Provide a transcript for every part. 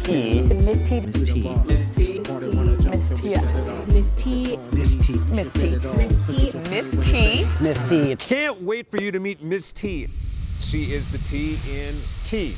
T. Miss T. Miss T. Miss T. Miss T. Miss T. Miss T. Miss T. Miss T. Miss T. Can't wait for you to meet Miss T. She is the T in T.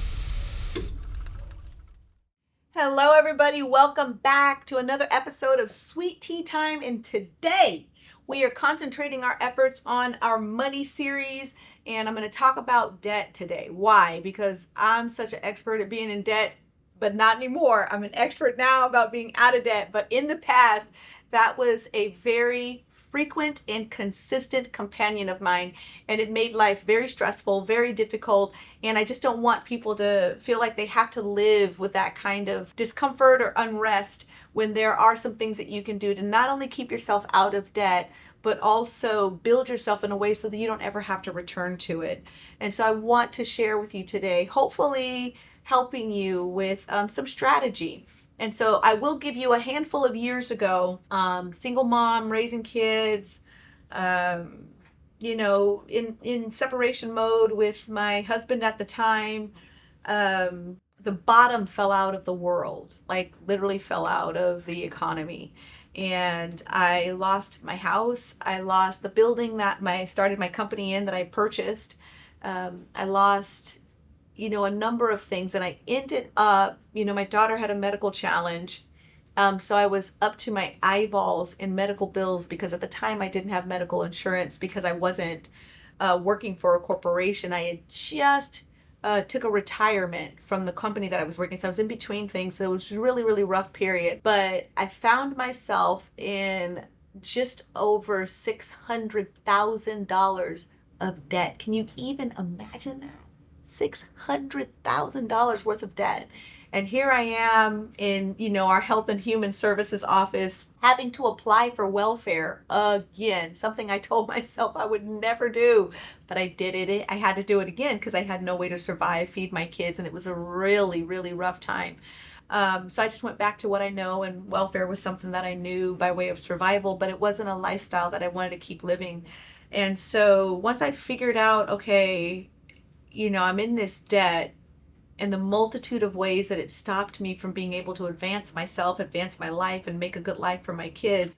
Hello, everybody. Welcome back to another episode of Sweet Tea Time. And today we are concentrating our efforts on our money series. And I'm going to talk about debt today. Why? Because I'm such an expert at being in debt, but not anymore. I'm an expert now about being out of debt. But in the past, that was a very frequent and consistent companion of mine, and it made life very stressful, very difficult, and I just don't want people to feel like they have to live with that kind of discomfort or unrest when there are some things that you can do to not only keep yourself out of debt, but also build yourself in a way so that you don't ever have to return to it. And so I want to share with you today, hopefully helping you with some strategy. And so I will give you a handful of years ago, single mom, raising kids, in separation mode with my husband at the time. The bottom fell out of the world, like literally fell out of the economy. And I lost my house. I lost the building that I started my company in that I purchased. I lost a number of things, and I ended up, my daughter had a medical challenge. So I was up to my eyeballs in medical bills because at the time I didn't have medical insurance because I wasn't working for a corporation. I had just took a retirement from the company that I was working. So I was in between things. So it was a really, really rough period. But I found myself in just over $600,000 of debt. Can you even imagine that? $600,000 worth of debt. And here I am in, our Health and Human Services office having to apply for welfare again, something I told myself I would never do, but I did it. I had to do it again because I had no way to survive, feed my kids, and it was a really, really rough time. So I just went back to what I know, and welfare was something that I knew by way of survival, but it wasn't a lifestyle that I wanted to keep living. And so once I figured out, okay, I'm in this debt, and the multitude of ways that it stopped me from being able to advance myself, advance my life, and make a good life for my kids,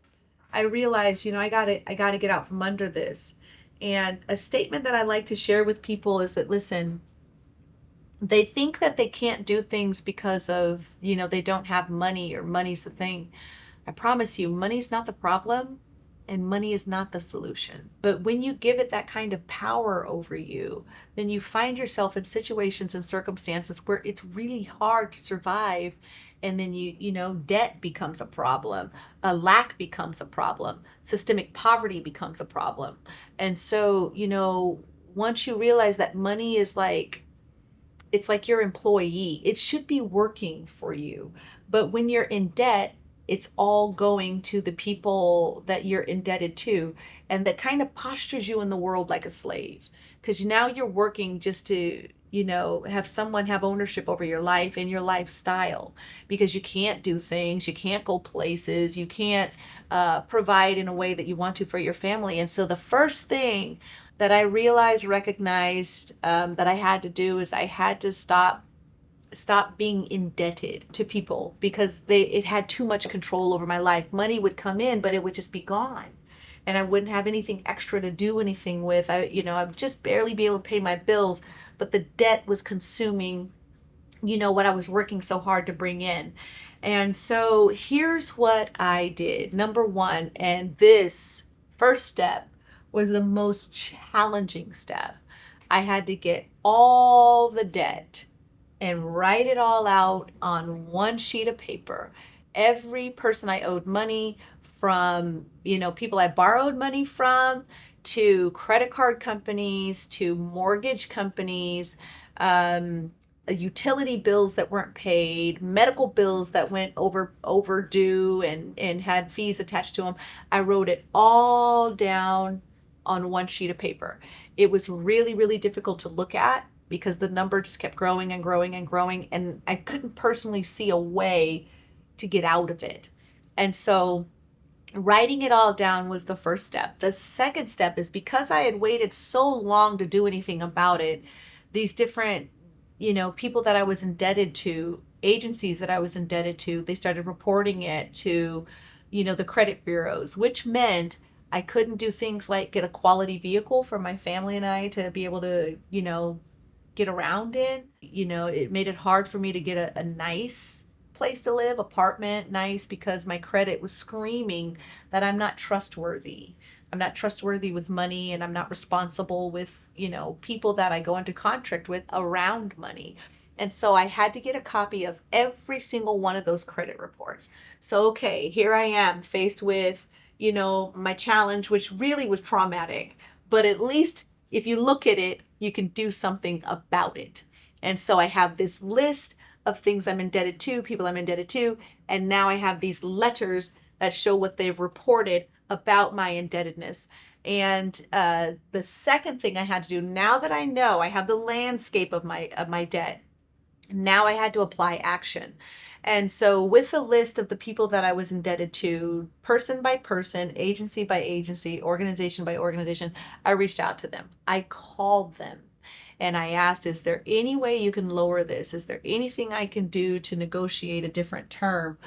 I realized, I got to get out from under this. And a statement that I like to share with people is that, listen, they think that they can't do things because of, they don't have money or money's the thing. I promise you, money's not the problem. And money is not the solution. But when you give it that kind of power over you, then you find yourself in situations and circumstances where it's really hard to survive. And then debt becomes a problem. A lack becomes a problem. Systemic poverty becomes a problem. And so, once you realize that money is it's like your employee, it should be working for you. But when you're in debt, it's all going to the people that you're indebted to, and that kind of postures you in the world like a slave, because now you're working just to have someone have ownership over your life and your lifestyle, because you can't do things, you can't go places, you can't provide in a way that you want to for your family. And so the first thing that I recognized that I had to do is I had to stop being indebted to people, because it had too much control over my life. Money would come in, but it would just be gone, and I wouldn't have anything extra to do anything with. I'd just barely be able to pay my bills, but the debt was consuming what I was working so hard to bring in. And so here's what I did. Number one, and this first step was the most challenging step. I had to get all the debt and write it all out on one sheet of paper. Every person I owed money from, people I borrowed money from, to credit card companies, to mortgage companies, utility bills that weren't paid, medical bills that went overdue and had fees attached to them. I wrote it all down on one sheet of paper. It was really, really difficult to look at, because the number just kept growing and growing and growing, and I couldn't personally see a way to get out of it. And so writing it all down was the first step. The second step is, because I had waited so long to do anything about it, these different people that I was indebted to, agencies that I was indebted to, they started reporting it to, the credit bureaus, which meant I couldn't do things like get a quality vehicle for my family and I to be able to, get around in. It made it hard for me to get a nice place to live, apartment, nice, because my credit was screaming that I'm not trustworthy. I'm not trustworthy with money, and I'm not responsible with, people that I go into contract with around money. And so I had to get a copy of every single one of those credit reports. So, okay, here I am faced with, my challenge, which really was traumatic, but at least if you look at it, you can do something about it. And so I have this list of things I'm indebted to, people I'm indebted to, and now I have these letters that show what they've reported about my indebtedness. And the second thing I had to do, now that I know I have the landscape of my debt, now I had to apply action. And so, with the list of the people that I was indebted to, person by person, agency by agency, organization by organization, I reached out to them. I called them and I asked, is there any way you can lower this? Is there anything I can do to negotiate a different term?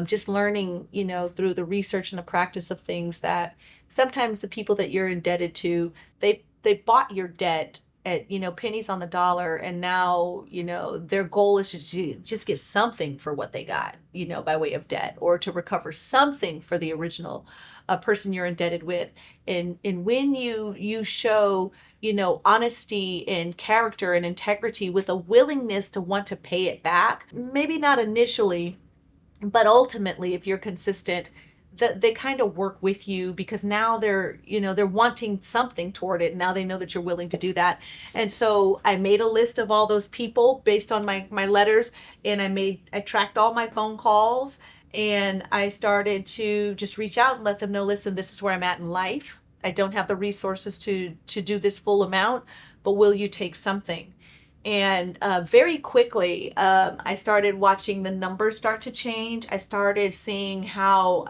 Just learning, through the research and the practice of things, that sometimes the people that you're indebted to, they bought your debt at pennies on the dollar, and now their goal is to just get something for what they got, by way of debt, or to recover something for the original person you're indebted with. And when you show honesty and character and integrity with a willingness to want to pay it back, maybe not initially, but ultimately, if you're consistent, that they kind of work with you, because now they're wanting something toward it. Now they know that you're willing to do that. And so I made a list of all those people based on my letters, and I tracked all my phone calls, and I started to just reach out and let them know, listen, this is where I'm at in life. I don't have the resources to do this full amount, but will you take something? And very quickly, I started watching the numbers start to change. I started seeing how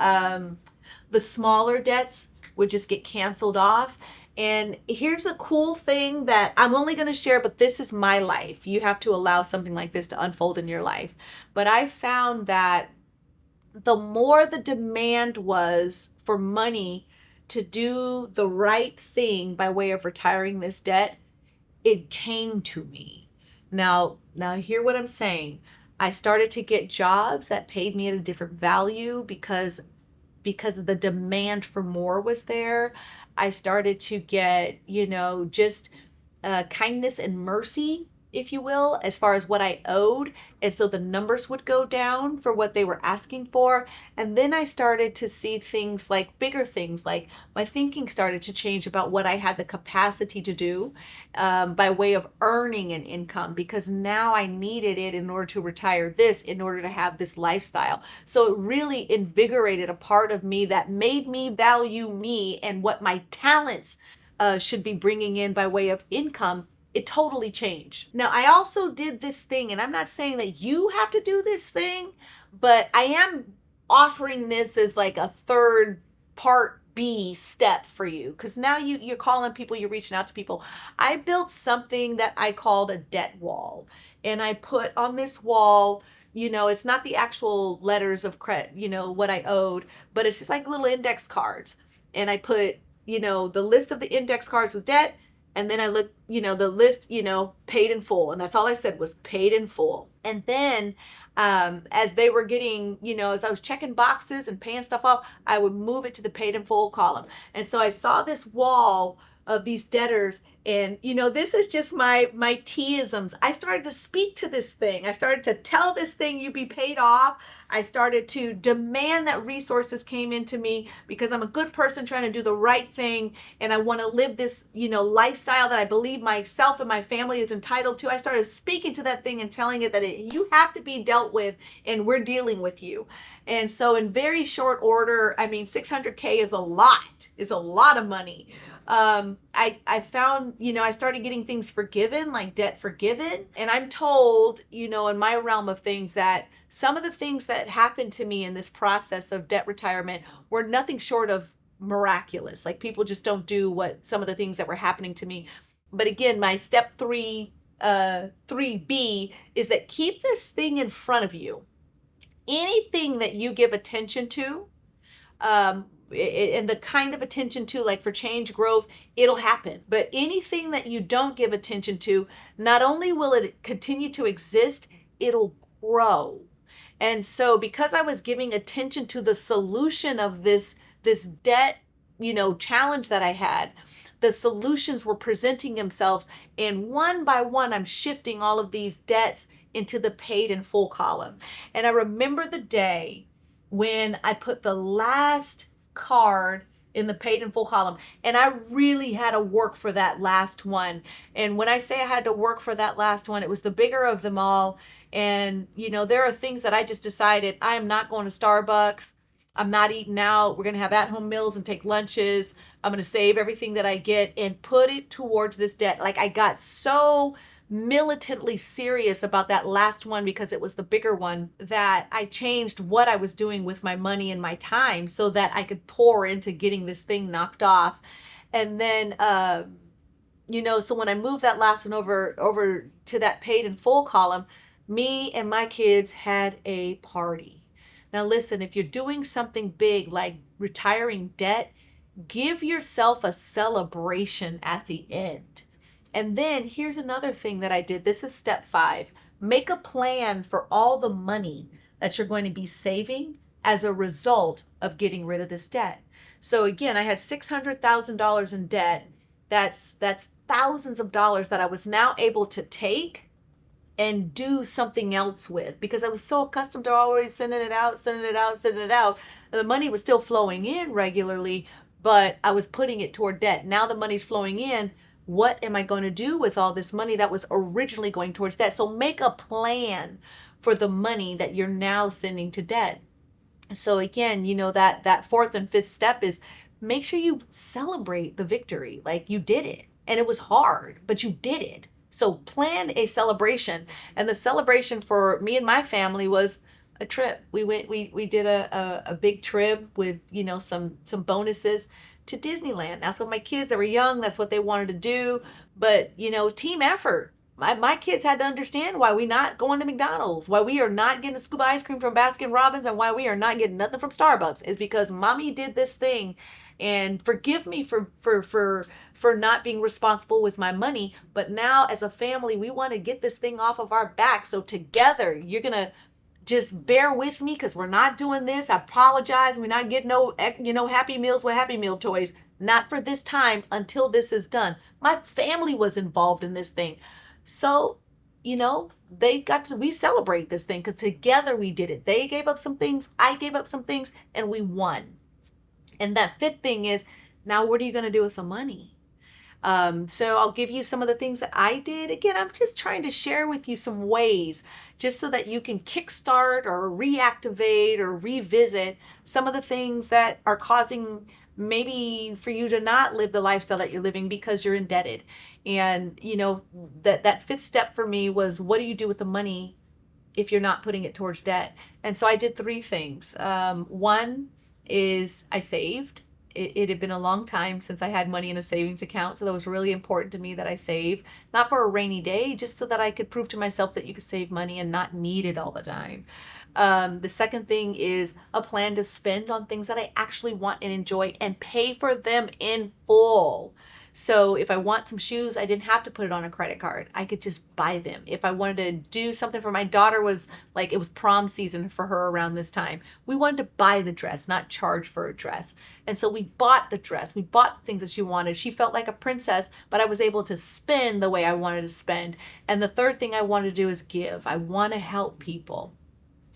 the smaller debts would just get canceled off. And here's a cool thing that I'm only going to share, but this is my life. You have to allow something like this to unfold in your life. But I found that the more the demand was for money to do the right thing by way of retiring this debt, it came to me. Now hear what I'm saying. I started to get jobs that paid me at a different value because the demand for more was there. I started to get, just kindness and mercy, if you will, as far as what I owed. And so the numbers would go down for what they were asking for. And then I started to see things like bigger things, like my thinking started to change about what I had the capacity to do by way of earning an income, because now I needed it in order to retire this, in order to have this lifestyle. So it really invigorated a part of me that made me value me and what my talents should be bringing in by way of income. It totally changed. Now, I also did this thing, and I'm not saying that you have to do this thing, but I am offering this as like a third part B step for you, because now you're calling people, you're reaching out to people. I built something that I called a debt wall, and I put on this wall, it's not the actual letters of credit, what I owed, but it's just like little index cards. And I put, the list of the index cards with debt, and then I looked, the list, paid in full. And that's all I said was paid in full. And then as they were getting, as I was checking boxes and paying stuff off, I would move it to the paid in full column. And so I saw this wall of these debtors, and this is just my T-isms. I started to speak to this thing. I started to tell this thing, you be paid off. I started to demand that resources came into me, because I'm a good person trying to do the right thing, and I want to live this lifestyle that I believe myself and my family is entitled to. I started speaking to that thing and telling it that you have to be dealt with, and we're dealing with you. And so in very short order, I mean, $600K is a lot of money. I found, I started getting things forgiven, like debt forgiven. And I'm told, in my realm of things, that some of the things that happened to me in this process of debt retirement were nothing short of miraculous. Like, people just don't do what some of the things that were happening to me. But again, my step 3 3B is that keep this thing in front of you. Anything that you give attention to, and the kind of attention to, like for change growth, it'll happen. But anything that you don't give attention to, not only will it continue to exist, it'll grow. And so because I was giving attention to the solution of this debt, challenge that I had, the solutions were presenting themselves, and one by one I'm shifting all of these debts into the paid in full column. And I remember the day when I put the last card in the paid in full column, and I really had to work for that last one. And when I say I had to work for that last one, it was the bigger of them all. And there are things that I just decided I am not going to Starbucks. I'm not eating out. We're going to have at-home meals and take lunches. I'm going to save everything that I get and put it towards this debt. Like, I got so militantly serious about that last one because it was the bigger one, that I changed what I was doing with my money and my time so that I could pour into getting this thing knocked off. And then so when I moved that last one over to that paid in full column, me and my kids had a party. Now listen, if you're doing something big like retiring debt, give yourself a celebration at the end. And then here's another thing that I did. This is step 5. Make a plan for all the money that you're going to be saving as a result of getting rid of this debt. So again, I had $600,000 in debt. That's thousands of dollars that I was now able to take and do something else with, because I was so accustomed to always sending it out. The money was still flowing in regularly, but I was putting it toward debt. Now the money's flowing in. What am I going to do with all this money that was originally going towards debt? So make a plan for the money that you're now sending to debt. So again, that 4th and 5th step is make sure you celebrate the victory. Like, you did it, and it was hard, but you did it. So plan a celebration. And the celebration for me and my family was a trip. We did a big trip with, some bonuses to Disneyland. That's what my kids, they were young, that's what they wanted to do. But, team effort. My kids had to understand why we not going to McDonald's, why we are not getting a scoop of ice cream from Baskin Robbins, and why we are not getting nothing from Starbucks, is because mommy did this thing. And forgive me for not being responsible with my money. But now as a family, we want to get this thing off of our back. So together, you're going to just bear with me because we're not doing this. I apologize. We're not getting no, Happy Meals with Happy Meal toys. Not for this time until this is done. My family was involved in this thing. So, we celebrate this thing because together we did it. They gave up some things. I gave up some things, and we won. And that 5th thing is, now what are you going to do with the money? So I'll give you some of the things that I did. Again, I'm just trying to share with you some ways just so that you can kickstart or reactivate or revisit some of the things that are causing maybe for you to not live the lifestyle that you're living because you're indebted. And, that 5th step for me was, what do you do with the money if you're not putting it towards debt? And so I did 3 things. One is I saved. It had been a long time since I had money in a savings account, so that was really important to me that I save, not for a rainy day, just so that I could prove to myself that you could save money and not need it all the time. The second thing is a plan to spend on things that I actually want and enjoy and pay for them in full. So if I want some shoes, I didn't have to put it on a credit card. I could just buy them. If I wanted to do something for my daughter, it was prom season for her around this time. We wanted to buy the dress, not charge for a dress. And so we bought the dress. We bought the things that she wanted. She felt like a princess, but I was able to spend the way I wanted to spend. And the third thing I wanted to do is give. I want to help people.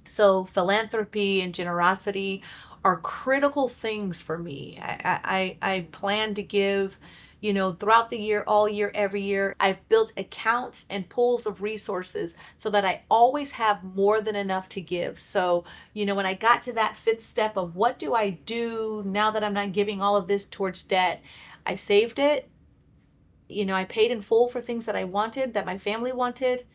So philanthropy and generosity are critical things for me. I plan to give, throughout the year, all year, every year. I've built accounts and pools of resources so that I always have more than enough to give. So, when I got to that 5th step of what do I do now that I'm not giving all of this towards debt, I saved it. I paid in full for things that I wanted, that my family wanted.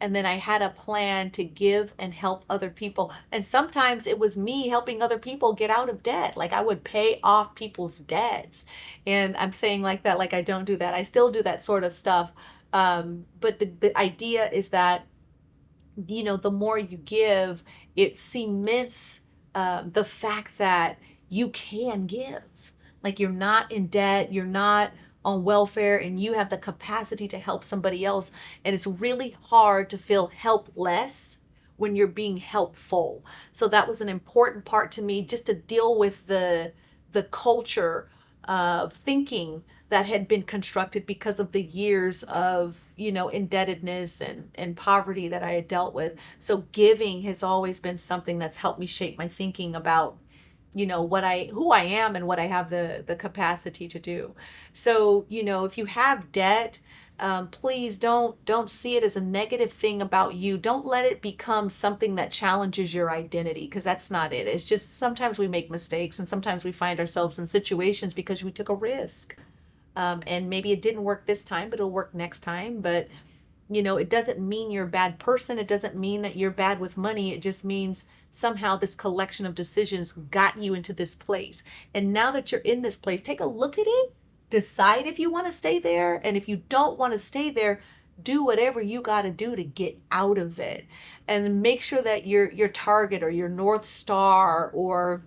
And then I had a plan to give and help other people. And sometimes it was me helping other people get out of debt. Like, I would pay off people's debts. And I'm saying like that, like I don't do that. I still do that sort of stuff. But the idea is that, the more you give, it cements the fact that you can give. Like, you're not in debt, you're not on welfare, and you have the capacity to help somebody else. And it's really hard to feel helpless when you're being helpful. So that was an important part to me, just to deal with the culture of thinking that had been constructed because of the years of, indebtedness and poverty that I had dealt with. So giving has always been something that's helped me shape my thinking about, who I am and what I have the capacity to do. So, if you have debt, please don't see it as a negative thing about you. Don't let it become something that challenges your identity, because that's not it. It's just sometimes we make mistakes, and sometimes we find ourselves in situations because we took a risk. And maybe it didn't work this time, but it'll work next time. But it doesn't mean you're a bad person. It doesn't mean that you're bad with money. It just means somehow this collection of decisions got you into this place. And now that you're in this place, take a look at it, decide if you want to stay there. And if you don't want to stay there, do whatever you got to do to get out of it. And make sure that your target, or your North Star, or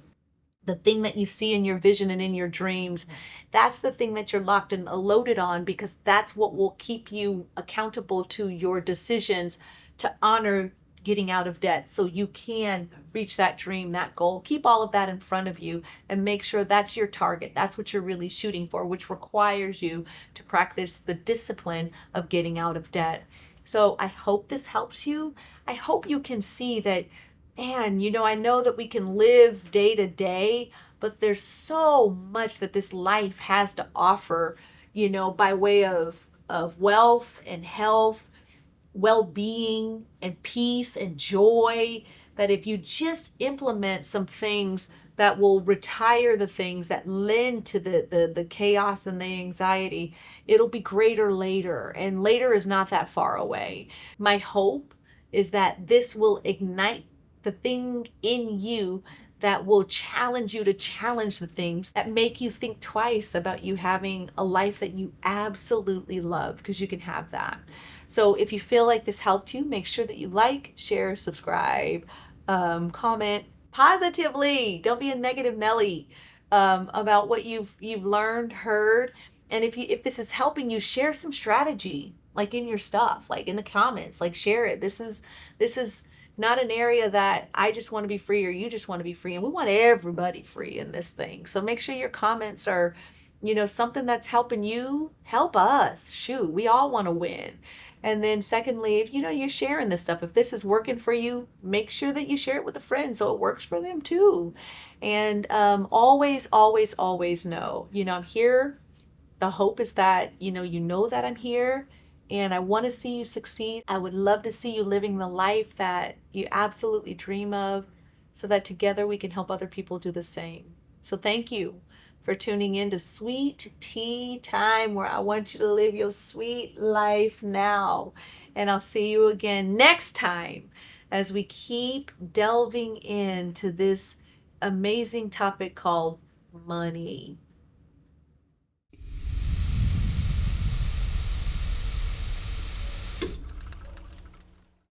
the thing that you see in your vision and in your dreams, that's the thing that you're locked and loaded on, because that's what will keep you accountable to your decisions to honor getting out of debt, so you can reach that dream, that goal. Keep all of that in front of you and make sure that's your target. That's what you're really shooting for, which requires you to practice the discipline of getting out of debt. So I hope this helps you. I hope you can see that, man, I know that we can live day to day, but there's so much that this life has to offer, by way of wealth and health, well-being and peace and joy, that if you just implement some things that will retire the things that lend to the chaos and the anxiety, it'll be greater later. And later is not that far away. My hope is that this will ignite the thing in you that will challenge you to challenge the things that make you think twice about you having a life that you absolutely love, because you can have that. So if you feel like this helped you, make sure that you like, share, subscribe, comment positively. Don't be a negative Nelly about what you've learned, heard. And if this is helping you, share some strategy, like in your stuff, like in the comments, like share it. This is not an area that I just want to be free or you just want to be free. And we want everybody free in this thing. So make sure your comments are, something that's helping you help us. Shoot, we all want to win. And then secondly, if you're sharing this stuff, if this is working for you, make sure that you share it with a friend so it works for them too. And always, always, always know, I'm here. The hope is that, that I'm here, and I want to see you succeed. I would love to see you living the life that you absolutely dream of, so that together we can help other people do the same. So thank you for tuning in to Sweet Tea Time, where I want you to live your sweet life now. And I'll see you again next time as we keep delving into this amazing topic called money.